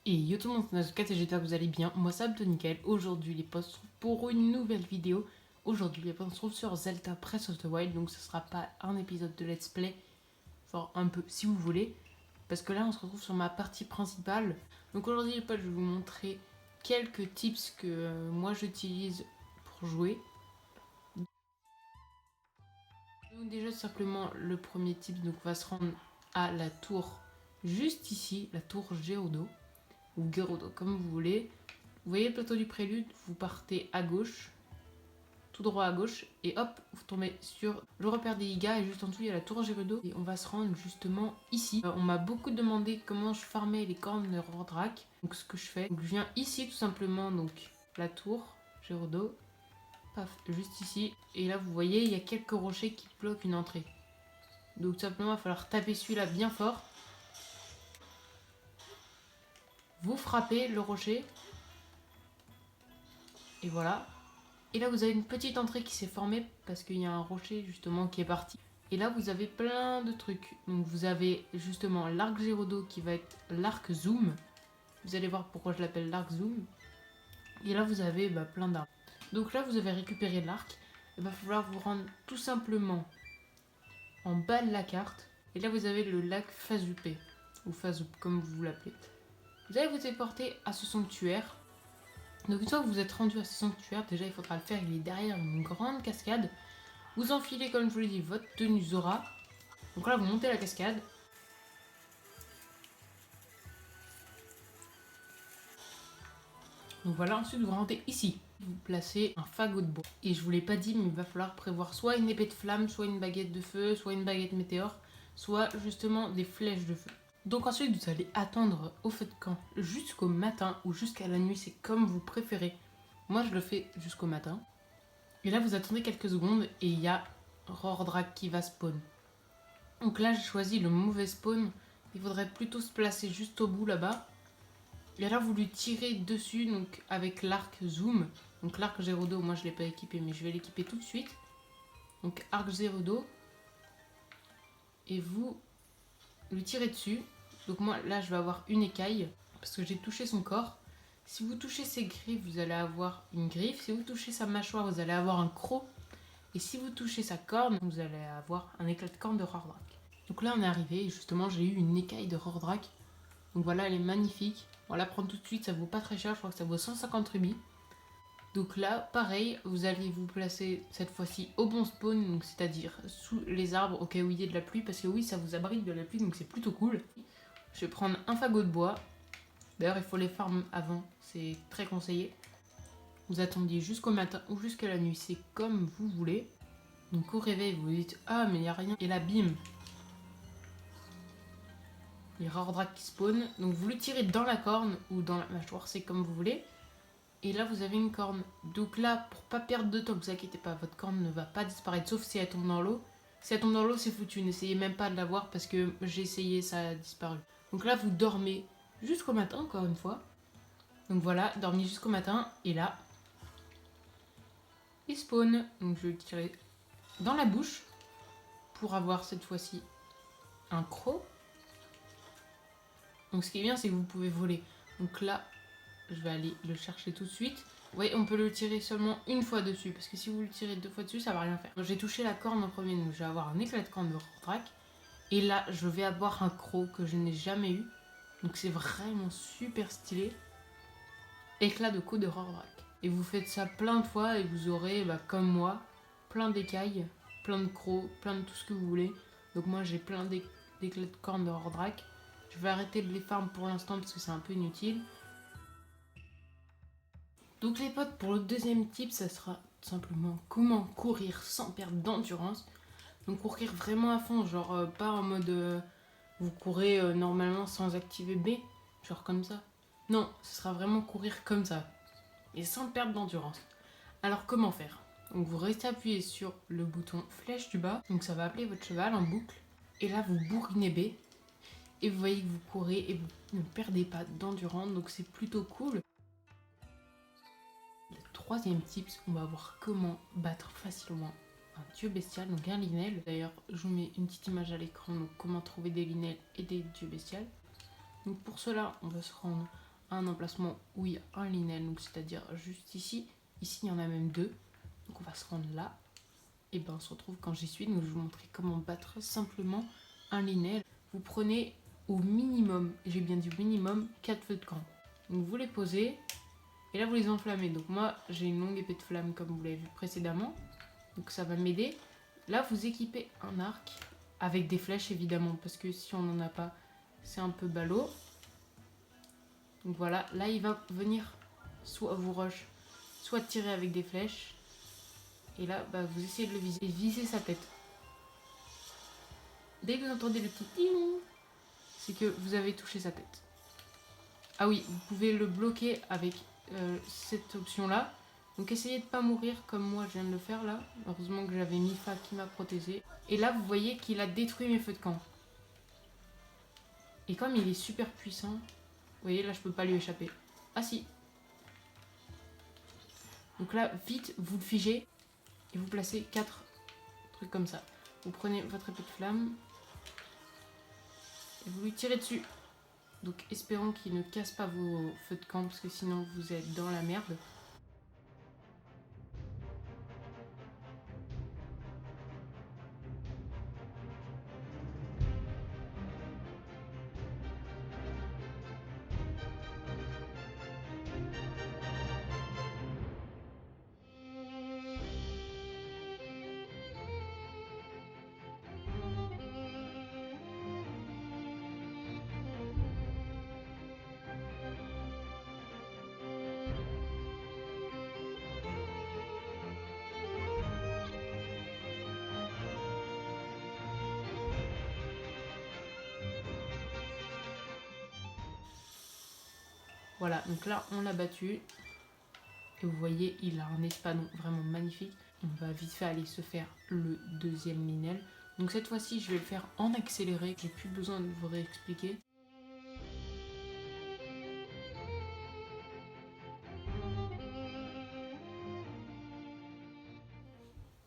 Et yo tout le monde, c'est Nazukat et j'espère que vous allez bien. Moi ça me nickel. Aujourd'hui les posts sont pour une nouvelle vidéo. Aujourd'hui les posts se trouvent sur Zelda Breath of the Wild, donc ce sera pas un épisode de let's play. Enfin un peu si vous voulez. Parce que là on se retrouve sur ma partie principale. Donc aujourd'hui les potes je vais vous montrer quelques tips que moi j'utilise pour jouer. Donc déjà simplement le premier tip, donc on va se rendre à la tour juste ici, la tour Gerudo. Ou Gerudo, comme vous voulez. Vous voyez le plateau du prélude, vous partez à gauche, tout droit à gauche, et hop, vous tombez sur le repère des Iga, et juste en dessous, il y a la tour Gerudo, et on va se rendre justement ici. On m'a beaucoup demandé comment je farmais les cornes de Rordrak, donc ce que je fais. Donc je viens ici tout simplement, donc la tour Gerudo, paf, juste ici, et là vous voyez, il y a quelques rochers qui bloquent une entrée. Donc tout simplement, il va falloir taper celui-là bien fort. Vous frappez le rocher. Et voilà. Et là, vous avez une petite entrée qui s'est formée parce qu'il y a un rocher justement qui est parti. Et là, vous avez plein de trucs. Donc, vous avez justement l'arc Gerudo qui va être l'arc Zoom. Vous allez voir pourquoi je l'appelle l'arc Zoom. Et là, vous avez plein d'arbres. Donc là, vous avez récupéré l'arc. Il va falloir vous rendre tout simplement en bas de la carte. Et là, vous avez le lac Fazupé. Ou Fazoup, comme vous l'appelez. Vous allez vous téléporter à ce sanctuaire. Donc une fois que vous êtes rendu à ce sanctuaire, déjà il faudra le faire, il est derrière une grande cascade. Vous enfilez, comme je vous l'ai dit, votre tenue Zora. Donc là vous montez la cascade. Donc voilà, ensuite vous rentrez ici. Vous placez un fagot de bois. Et je vous l'ai pas dit, mais il va falloir prévoir soit une épée de flamme, soit une baguette de feu, soit une baguette météore, soit justement des flèches de feu. Donc ensuite vous allez attendre au feu de camp jusqu'au matin ou jusqu'à la nuit, c'est comme vous préférez. Moi je le fais jusqu'au matin. Et là, vous attendez quelques secondes et il y a Rordrak qui va spawn. Donc là, j'ai choisi le mauvais spawn. Il faudrait plutôt se placer juste au bout là-bas. Et là, vous lui tirez dessus donc avec l'arc Zoom. Donc l'arc Gerudo, moi je ne l'ai pas équipé, mais je vais l'équiper tout de suite. Donc arc Gerudo. Et vous lui tirez dessus. Donc moi, là, je vais avoir une écaille parce que j'ai touché son corps. Si vous touchez ses griffes, vous allez avoir une griffe. Si vous touchez sa mâchoire, vous allez avoir un croc. Et si vous touchez sa corne, vous allez avoir un éclat de corne de Rordrak. Donc là, on est arrivé et justement, j'ai eu une écaille de Rordrak. Donc voilà, elle est magnifique. On va la prendre tout de suite, ça vaut pas très cher, je crois que ça vaut 150 rubis. Donc là, pareil, vous allez vous placer cette fois-ci au bon spawn, c'est-à-dire sous les arbres au cas où il y ait de la pluie, parce que oui, ça vous abrite de la pluie, donc c'est plutôt cool. Je vais prendre un fagot de bois. D'ailleurs, il faut les farm avant, c'est très conseillé. Vous attendiez jusqu'au matin ou jusqu'à la nuit, c'est comme vous voulez. Donc au réveil, vous vous dites ah mais il n'y a rien. Et là, bim, il y a Rordrak qui spawn. Donc vous le tirez dans la corne ou dans la mâchoire, c'est comme vous voulez. Et là, vous avez une corne. Donc là, pour pas perdre de temps, ne vous inquiétez pas, votre corne ne va pas disparaître, sauf si elle tombe dans l'eau. Si elle tombe dans l'eau, c'est foutu. N'essayez même pas de la voir parce que j'ai essayé, ça a disparu. Donc là, vous dormez jusqu'au matin, encore une fois. Donc voilà, dormez jusqu'au matin. Et là, il spawn. Donc je vais le tirer dans la bouche pour avoir cette fois-ci un croc. Donc ce qui est bien, c'est que vous pouvez voler. Donc là, je vais aller le chercher tout de suite. Oui, on peut le tirer seulement une fois dessus, parce que si vous le tirez deux fois dessus, ça va rien faire. J'ai touché la corne en premier, donc je vais avoir un éclat de corne de Rordrak. Et là, je vais avoir un croc que je n'ai jamais eu. Donc c'est vraiment super stylé. Éclat de cou de Rordrak. Et vous faites ça plein de fois et vous aurez, comme moi, plein d'écailles, plein de crocs, plein de tout ce que vous voulez. Donc moi j'ai plein d'éclats de corne de Rordrak. Je vais arrêter de les farm pour l'instant parce que c'est un peu inutile. Donc les potes, pour le deuxième tip, ça sera simplement comment courir sans perdre d'endurance. Donc courir vraiment à fond, genre pas en mode vous courez normalement sans activer B, genre comme ça. Non, ce sera vraiment courir comme ça et sans perdre d'endurance. Alors comment faire? Donc vous restez appuyé sur le bouton flèche du bas, donc ça va appeler votre cheval en boucle. Et là vous bourrinez B. Et vous voyez que vous courez et vous ne perdez pas d'endurance, donc c'est plutôt cool. Le troisième tips, on va voir comment battre facilement un dieu bestial, donc un linel. D'ailleurs, je vous mets une petite image à l'écran, donc comment trouver des linels et des dieux bestiales. Donc pour cela, on va se rendre à un emplacement où il y a un linel, donc c'est-à-dire juste ici. Ici, il y en a même deux, donc on va se rendre là. Et ben on se retrouve quand j'y suis, donc je vais vous montrer comment battre simplement un linel. Vous prenez au minimum, j'ai bien dit minimum, 4 feux de camp. Donc vous les posez, et là vous les enflammez. Donc moi j'ai une longue épée de flamme comme vous l'avez vu précédemment, donc ça va m'aider. Là vous équipez un arc avec des flèches évidemment, parce que si on n'en a pas, c'est un peu ballot. Donc voilà, là il va venir soit vous rush, soit tirer avec des flèches. Et là, bah, vous essayez de le viser et viser sa tête. Dès que vous entendez le petit ting, c'est que vous avez touché sa tête. Ah oui, vous pouvez le bloquer avec cette option-là. Donc essayez de ne pas mourir comme moi je viens de le faire là. Heureusement que j'avais Mifa qui m'a protégé. Et là, vous voyez qu'il a détruit mes feux de camp. Et comme il est super puissant, vous voyez, là, je peux pas lui échapper. Ah si. Donc là, vite, vous le figez et vous placez 4 trucs comme ça. Vous prenez votre épée de flamme et vous lui tirez dessus. Donc espérons qu'il ne casse pas vos feux de camp parce que sinon vous êtes dans la merde. Voilà, donc là on l'a battu. Et vous voyez, il a un espadon vraiment magnifique. On va vite fait aller se faire le deuxième linel. Donc cette fois-ci, je vais le faire en accéléré. J'ai plus besoin de vous réexpliquer.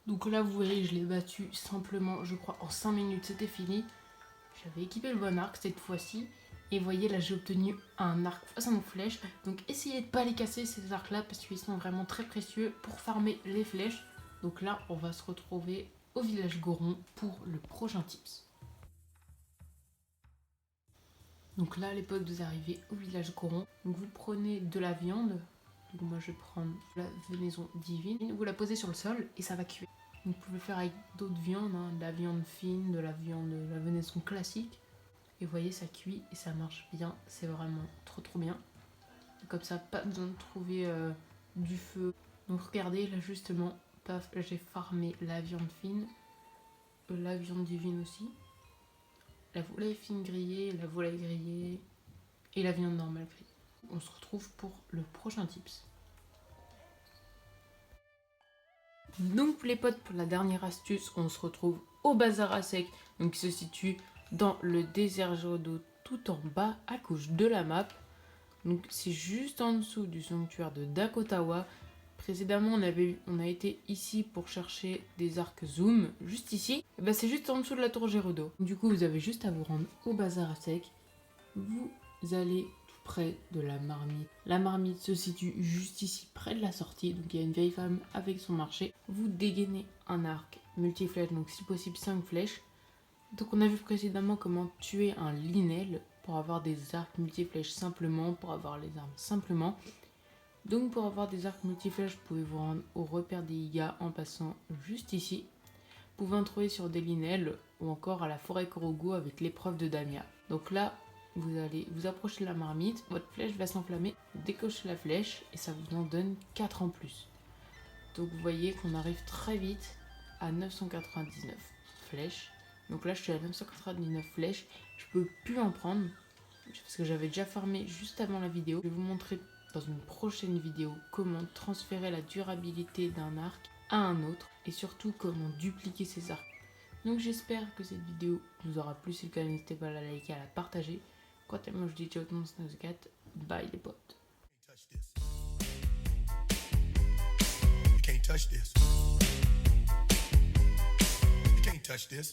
Donc là, vous voyez, je l'ai battu simplement, je crois, en 5 minutes, c'était fini. J'avais équipé le bon arc cette fois-ci. Et vous voyez, là, j'ai obtenu un arc face à nos flèches. Donc essayez de ne pas les casser, ces arcs-là, parce qu'ils sont vraiment très précieux pour farmer les flèches. Donc là, on va se retrouver au village Goron pour le prochain tips. Donc là, à l'époque, vous arrivez au village Goron. Donc vous prenez de la viande. Donc moi, je vais prendre la venaison divine. Vous la posez sur le sol et ça va cuire. Donc, vous pouvez le faire avec d'autres viandes, hein, de la viande fine, de la venaison classique. Et vous voyez, ça cuit et ça marche bien. C'est vraiment trop bien. Et comme ça, pas besoin de trouver du feu. Donc regardez, là justement, paf, j'ai farmé la viande fine, la viande divine aussi, la volaille fine grillée, la volaille grillée et la viande normale grillée. On se retrouve pour le prochain tips. Donc les potes, pour la dernière astuce, on se retrouve au bazar à sec, donc qui se situe dans le désert Géodo tout en bas à gauche de la map. Donc c'est juste en dessous du sanctuaire de Dakotawa. Précédemment on a été ici pour chercher des arcs zoom, juste ici. Et ben, c'est juste en dessous de la tour Gérudo. Du coup vous avez juste à vous rendre au bazar à sec. Vous allez tout près de la marmite. La marmite se situe juste ici près de la sortie. Donc il y a une vieille femme avec son marché. Vous dégainez un arc multiflèche, donc si possible 5 flèches. Donc on a vu précédemment comment tuer un linel pour avoir des arcs multiflèches simplement, pour avoir les armes simplement. Donc pour avoir des arcs multiflèches, vous pouvez vous rendre au repère des Iga en passant juste ici. Vous pouvez en trouver sur des linels ou encore à la forêt Korogu avec l'épreuve de Damia. Donc là, vous allez vous approcher de la marmite, votre flèche va s'enflammer, vous décochez la flèche et ça vous en donne 4 en plus. Donc vous voyez qu'on arrive très vite à 999 flèches. Donc là je suis à 999 flèches, je peux plus en prendre parce que j'avais déjà farmé juste avant la vidéo. Je vais vous montrer dans une prochaine vidéo comment transférer la durabilité d'un arc à un autre et surtout comment dupliquer ces arcs. Donc j'espère que cette vidéo vous aura plu. Si c'est le cas, n'hésitez pas à la liker, à la partager. Quant à moi, je dis ciao tout le monde, c'est Noscat. Bye les potes. You can't touch this. You can't touch this.